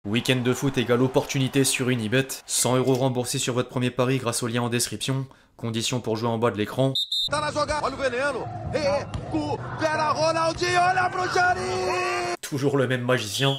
Week-end de foot égale opportunité sur Unibet. 100 € remboursés sur votre premier pari grâce au lien en description. Conditions pour jouer en bas de l'écran. Toujours le même magicien.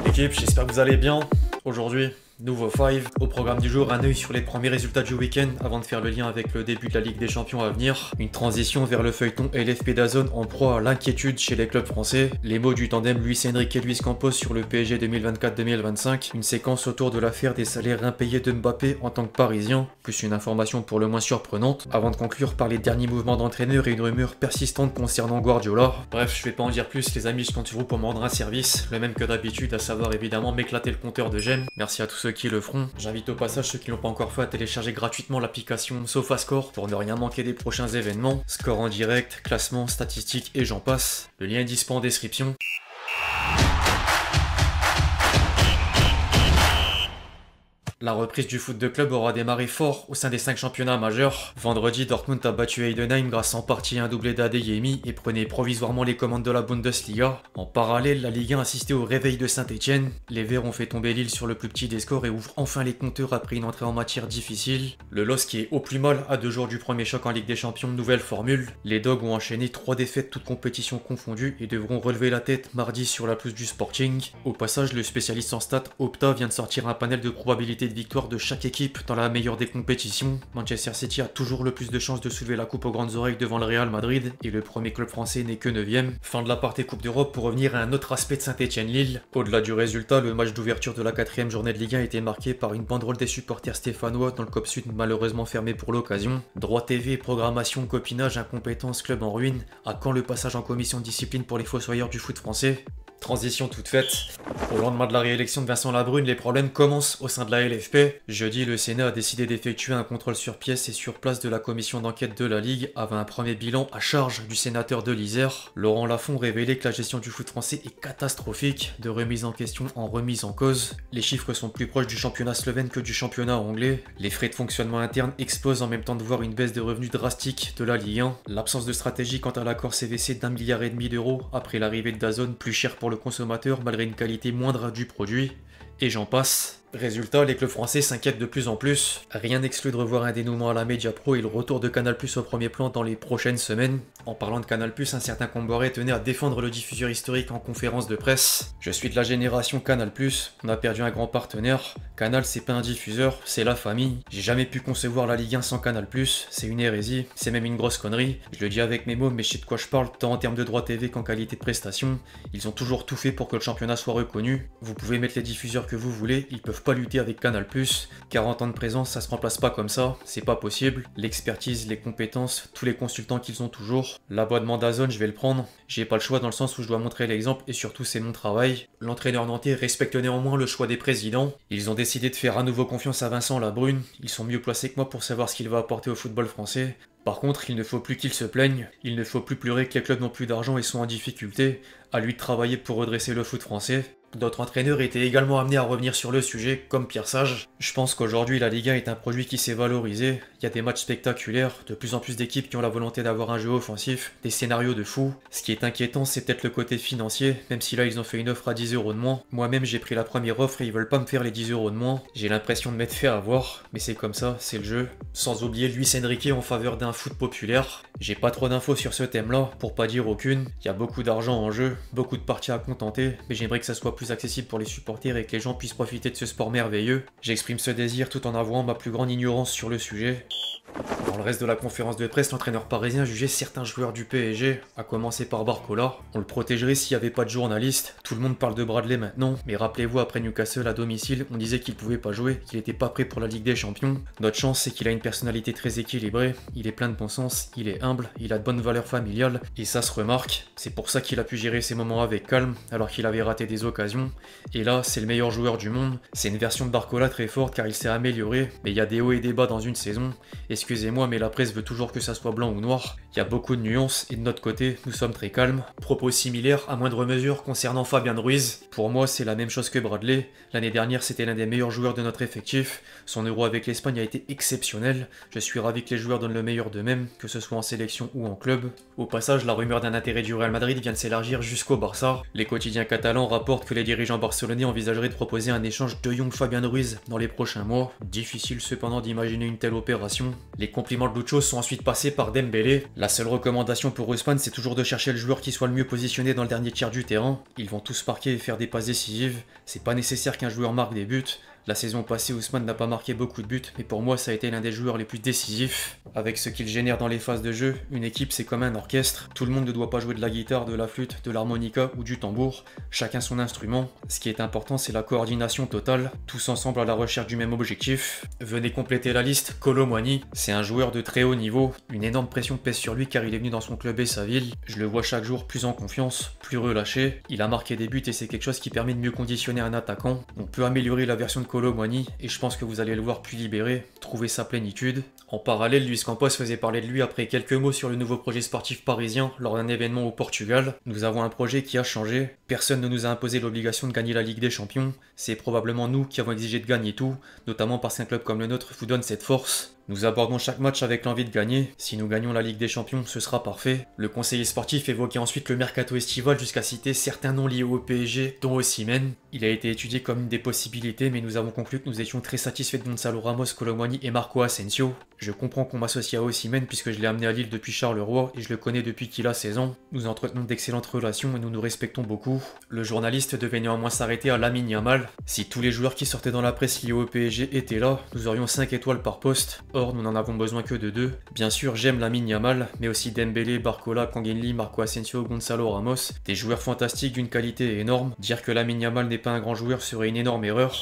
L'équipe, j'espère que vous allez bien. Aujourd'hui, nouveau 5. Au programme du jour, un œil sur les premiers résultats du week-end avant de faire le lien avec le début de la Ligue des Champions à venir. Une transition vers le feuilleton LFP DAZN en proie à l'inquiétude chez les clubs français. Les mots du tandem Luis Enrique et Luis Campos sur le PSG 2024-2025. Une séquence autour de l'affaire des salaires impayés de Mbappé en tant que Parisien, plus une information pour le moins surprenante, avant de conclure par les derniers mouvements d'entraîneur et une rumeur persistante concernant Guardiola. Bref, je vais pas en dire plus les amis, je compte sur vous pour me rendre un service, le même que d'habitude, à savoir évidemment m'éclater le compteur de j'aime. Merci à tous ceux qui le feront. J'invite au passage ceux qui l'ont pas encore fait à télécharger gratuitement l'application SofaScore pour ne rien manquer des prochains événements, score en direct, classement, statistiques et j'en passe. Le lien est dispo en description. La reprise du foot de club aura démarré fort au sein des 5 championnats majeurs. Vendredi, Dortmund a battu Heidenheim grâce en partie à un doublé d'Adeyemi et prenait provisoirement les commandes de la Bundesliga. En parallèle, la Ligue 1 assistait au réveil de Saint-Etienne. Les Verts ont fait tomber Lille sur le plus petit des scores et ouvrent enfin les compteurs après une entrée en matière difficile. Le LOSC qui est au plus mal à 2 jours du premier choc en Ligue des Champions, nouvelle formule. Les Dogs ont enchaîné 3 défaites toutes compétitions confondues et devront relever la tête mardi sur la pelouse du Sporting. Au passage, le spécialiste en stats Opta vient de sortir un panel de probabilités de victoire de chaque équipe dans la meilleure des compétitions. Manchester City a toujours le plus de chances de soulever la coupe aux grandes oreilles devant le Real Madrid et le premier club français n'est que 9ème. Fin de la partie Coupe d'Europe pour revenir à un autre aspect de Saint-Etienne-Lille. Au-delà du résultat, le match d'ouverture de la 4ème journée de Ligue 1 a été marqué par une banderole des supporters stéphanois dans le COP Sud malheureusement fermé pour l'occasion. Droit TV, programmation, copinage, incompétence, club en ruine. À quand le passage en commission de discipline pour les fossoyeurs du foot français ? Transition toute faite. Au lendemain de la réélection de Vincent Labrune, les problèmes commencent au sein de la LFP. Jeudi, le Sénat a décidé d'effectuer un contrôle sur pièces et sur place de la commission d'enquête de la Ligue avant un premier bilan à charge du sénateur de l'Isère. Laurent Lafont révélait que la gestion du foot français est catastrophique, de remise en question en remise en cause. Les chiffres sont plus proches du championnat slovène que du championnat anglais. Les frais de fonctionnement interne explosent en même temps de voir une baisse de revenus drastique de la Ligue 1. L'absence de stratégie quant à l'accord CVC d'1,5 milliard d'euros après l'arrivée de DAZN, plus cher pour le consommateur malgré une qualité moindre du produit, et j'en passe. Résultat, les clubs français s'inquiètent de plus en plus. Rien n'exclut de revoir un dénouement à la Media Pro et le retour de Canal+ au premier plan dans les prochaines semaines. En parlant de Canal+, un certain Comboiré tenait à défendre le diffuseur historique en conférence de presse. Je suis de la génération Canal+, on a perdu un grand partenaire. Canal, c'est pas un diffuseur, c'est la famille. J'ai jamais pu concevoir la Ligue 1 sans Canal+, c'est une hérésie, c'est même une grosse connerie. Je le dis avec mes mots, mais je sais de quoi je parle, tant en termes de droits TV qu'en qualité de prestation. Ils ont toujours tout fait pour que le championnat soit reconnu. Vous pouvez mettre les diffuseurs que vous voulez, ils peuvent pas lutter avec Canal+. 40 ans de présence, ça se remplace pas comme ça, c'est pas possible. L'expertise, les compétences, tous les consultants qu'ils ont toujours. L'abonnement DAZN, je vais le prendre. J'ai pas le choix dans le sens où je dois montrer l'exemple et surtout c'est mon travail. L'entraîneur nantais respecte néanmoins le choix des présidents. Ils ont décidé de faire à nouveau confiance à Vincent Labrune. Ils sont mieux placés que moi pour savoir ce qu'il va apporter au football français. Par contre, il ne faut plus qu'il se plaigne, il ne faut plus pleurer que les clubs n'ont plus d'argent et sont en difficulté. À lui de travailler pour redresser le foot français. D'autres entraîneurs étaient également amenés à revenir sur le sujet, comme Pierre Sage. Je pense qu'aujourd'hui, la Ligue 1 est un produit qui s'est valorisé. Il y a des matchs spectaculaires, de plus en plus d'équipes qui ont la volonté d'avoir un jeu offensif, des scénarios de fou. Ce qui est inquiétant, c'est peut-être le côté financier, même si là, ils ont fait une offre à 10 € de moins. Moi-même, j'ai pris la première offre et ils veulent pas me faire les 10 € de moins. J'ai l'impression de m'être fait avoir, mais c'est comme ça, c'est le jeu. Sans oublier Luis Enrique en faveur d'un foot populaire. J'ai pas trop d'infos sur ce thème-là, pour pas dire aucune. Il y a beaucoup d'argent en jeu, beaucoup de parties à contenter, mais j'aimerais que ça soit plus accessible pour les supporters et que les gens puissent profiter de ce sport merveilleux. J'exprime ce désir tout en avouant ma plus grande ignorance sur le sujet. Dans le reste de la conférence de presse, l'entraîneur parisien jugeait certains joueurs du PSG, à commencer par Barcola. On le protégerait s'il n'y avait pas de journalistes. Tout le monde parle de Bradley maintenant, mais rappelez-vous, après Newcastle à domicile, on disait qu'il pouvait pas jouer, qu'il était pas prêt pour la Ligue des Champions. Notre chance, c'est qu'il a une personnalité très équilibrée, il est plein de bon sens, il est humble, il a de bonnes valeurs familiales, et ça se remarque. C'est pour ça qu'il a pu gérer ses moments avec calme, alors qu'il avait raté des occasions. Et là, c'est le meilleur joueur du monde. C'est une version de Barcola très forte car il s'est amélioré, mais il y a des hauts et des bas dans une saison. Et excusez-moi, mais la presse veut toujours que ça soit blanc ou noir. Il y a beaucoup de nuances et de notre côté, nous sommes très calmes. Propos similaires à moindre mesure concernant Fabian Ruiz. Pour moi, c'est la même chose que Bradley. L'année dernière, c'était l'un des meilleurs joueurs de notre effectif. Son Euro avec l'Espagne a été exceptionnel. Je suis ravi que les joueurs donnent le meilleur d'eux-mêmes, que ce soit en sélection ou en club. Au passage, la rumeur d'un intérêt du Real Madrid vient de s'élargir jusqu'au Barça. Les quotidiens catalans rapportent que les dirigeants barcelonais envisageraient de proposer un échange de Jong-Fabian Ruiz dans les prochains mois. Difficile cependant d'imaginer une telle opération. Les compliments de Lucho sont ensuite passés par Dembélé. La seule recommandation pour Ousmane, c'est toujours de chercher le joueur qui soit le mieux positionné dans le dernier tiers du terrain. Ils vont tous marquer et faire des passes décisives. C'est pas nécessaire qu'un joueur marque des buts. La saison passée, Ousmane n'a pas marqué beaucoup de buts, mais pour moi, ça a été l'un des joueurs les plus décisifs. Avec ce qu'il génère dans les phases de jeu, une équipe c'est comme un orchestre. Tout le monde ne doit pas jouer de la guitare, de la flûte, de l'harmonica ou du tambour. Chacun son instrument. Ce qui est important, c'est la coordination totale. Tous ensemble à la recherche du même objectif. Venez compléter la liste, Kolo Muani. C'est un joueur de très haut niveau. Une énorme pression pèse sur lui car il est venu dans son club et sa ville. Je le vois chaque jour plus en confiance, plus relâché. Il a marqué des buts et c'est quelque chose qui permet de mieux conditionner un attaquant. On peut améliorer la version de Kolo Muani et je pense que vous allez le voir plus libéré, trouver sa plénitude. En parallèle, Luis Campos faisait parler de lui après quelques mots sur le nouveau projet sportif parisien lors d'un événement au Portugal. Nous avons un projet qui a changé. Personne ne nous a imposé l'obligation de gagner la Ligue des Champions. C'est probablement nous qui avons exigé de gagner tout, notamment parce qu'un club comme le nôtre vous donne cette force. Nous abordons chaque match avec l'envie de gagner. Si nous gagnons la Ligue des Champions, ce sera parfait. Le conseiller sportif évoquait ensuite le mercato estival jusqu'à citer certains noms liés au PSG, dont Osimhen. Il a été étudié comme une des possibilités, mais nous avons conclu que nous étions très satisfaits de Gonzalo Ramos, Kolo Muani et Marco Asensio. Je comprends qu'on m'associe à Osimhen puisque je l'ai amené à Lille depuis Charleroi et je le connais depuis qu'il a 16 ans. Nous entretenons d'excellentes relations et nous nous respectons beaucoup. Le journaliste devait néanmoins s'arrêter à Lamine Yamal. Si tous les joueurs qui sortaient dans la presse liés au PSG étaient là, nous aurions 5 étoiles par poste. Or, nous n'en avons besoin que de 2. Bien sûr, j'aime Lamine Yamal, mais aussi Dembélé, Barcola, Kangenli, Marco Asensio, Gonzalo Ramos. Des joueurs fantastiques d'une qualité énorme. Dire que Lamine Yamal n'est pas un grand joueur serait une énorme erreur.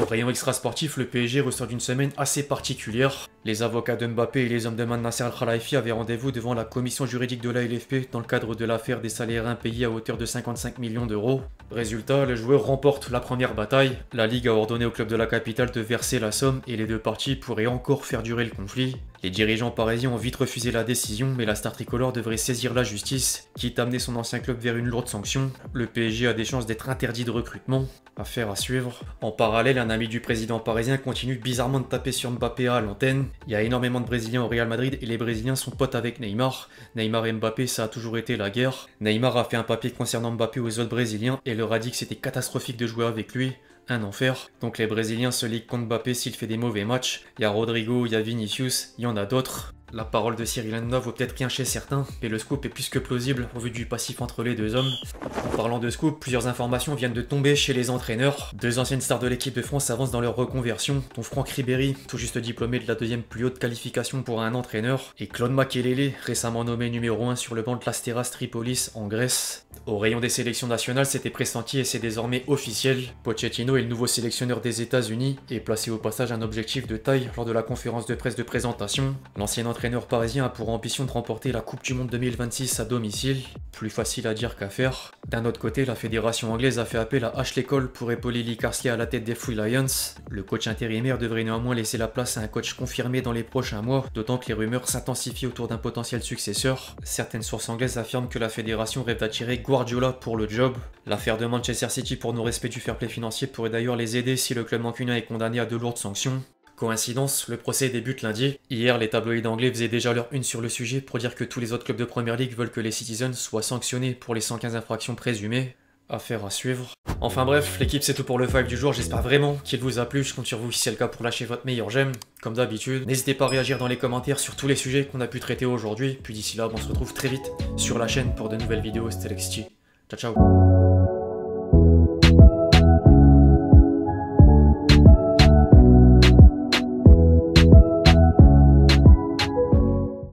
Au rayon extra-sportif, le PSG ressort d'une semaine assez particulière. Les avocats de Mbappé et les hommes de main de Nasser Al-Khelaifi avaient rendez-vous devant la commission juridique de la LFP dans le cadre de l'affaire des salaires impayés à hauteur de 55 millions d'euros. Résultat, le joueur remporte la première bataille. La Ligue a ordonné au club de la capitale de verser la somme et les deux parties pourraient encore faire durer le conflit. Les dirigeants parisiens ont vite refusé la décision, mais la star tricolore devrait saisir la justice, quitte à amener son ancien club vers une lourde sanction. Le PSG a des chances d'être interdit de recrutement. Affaire à suivre. En parallèle, un ami du président parisien continue bizarrement de taper sur Mbappé à l'antenne. Il y a énormément de Brésiliens au Real Madrid et les Brésiliens sont potes avec Neymar. Neymar et Mbappé, ça a toujours été la guerre. Neymar a fait un papier concernant Mbappé aux autres Brésiliens et leur a dit que c'était catastrophique de jouer avec lui. Un enfer. Donc les Brésiliens se liguent contre Mbappé s'il fait des mauvais matchs. Il y a Rodrigo, il y a Vinicius, il y en a d'autres. La parole de Cyril Hanouna vaut peut-être rien chez certains, mais le scoop est plus que plausible au vu du passif entre les deux hommes. En parlant de scoop, plusieurs informations viennent de tomber chez les entraîneurs. Deux anciennes stars de l'équipe de France avancent dans leur reconversion, dont Franck Ribéry, tout juste diplômé de la deuxième plus haute qualification pour un entraîneur, et Claude Makelele, récemment nommé numéro 1 sur le banc de l'Asteras Tripolis en Grèce. Au rayon des sélections nationales, c'était pressenti et c'est désormais officiel. Pochettino est le nouveau sélectionneur des États-Unis et placé au passage un objectif de taille lors de la conférence de presse de présentation. L'ancien entraîneur parisien a pour ambition de remporter la Coupe du Monde 2026 à domicile. Plus facile à dire qu'à faire. D'un autre côté, la fédération anglaise a fait appel à Ashley Cole pour épauler Lee Carsley à la tête des Free Lions. Le coach intérimaire devrait néanmoins laisser la place à un coach confirmé dans les prochains mois, d'autant que les rumeurs s'intensifient autour d'un potentiel successeur. Certaines sources anglaises affirment que la fédération rêve d'attirer Guardiola pour le job. L'affaire de Manchester City pour non-respect du fair play financier pourrait d'ailleurs les aider si le club mancunien est condamné à de lourdes sanctions. Coïncidence, le procès débute lundi. Hier, les tabloïds anglais faisaient déjà leur une sur le sujet pour dire que tous les autres clubs de Premier League veulent que les Citizens soient sanctionnés pour les 115 infractions présumées. Affaire à suivre. Enfin bref, l'équipe c'est tout pour le 5 du jour, j'espère vraiment qu'il vous a plu, je compte sur vous si c'est le cas pour lâcher votre meilleur j'aime, comme d'habitude. N'hésitez pas à réagir dans les commentaires sur tous les sujets qu'on a pu traiter aujourd'hui, puis d'ici là, on se retrouve très vite sur la chaîne pour de nouvelles vidéos, c'était Lexty. Ciao ciao.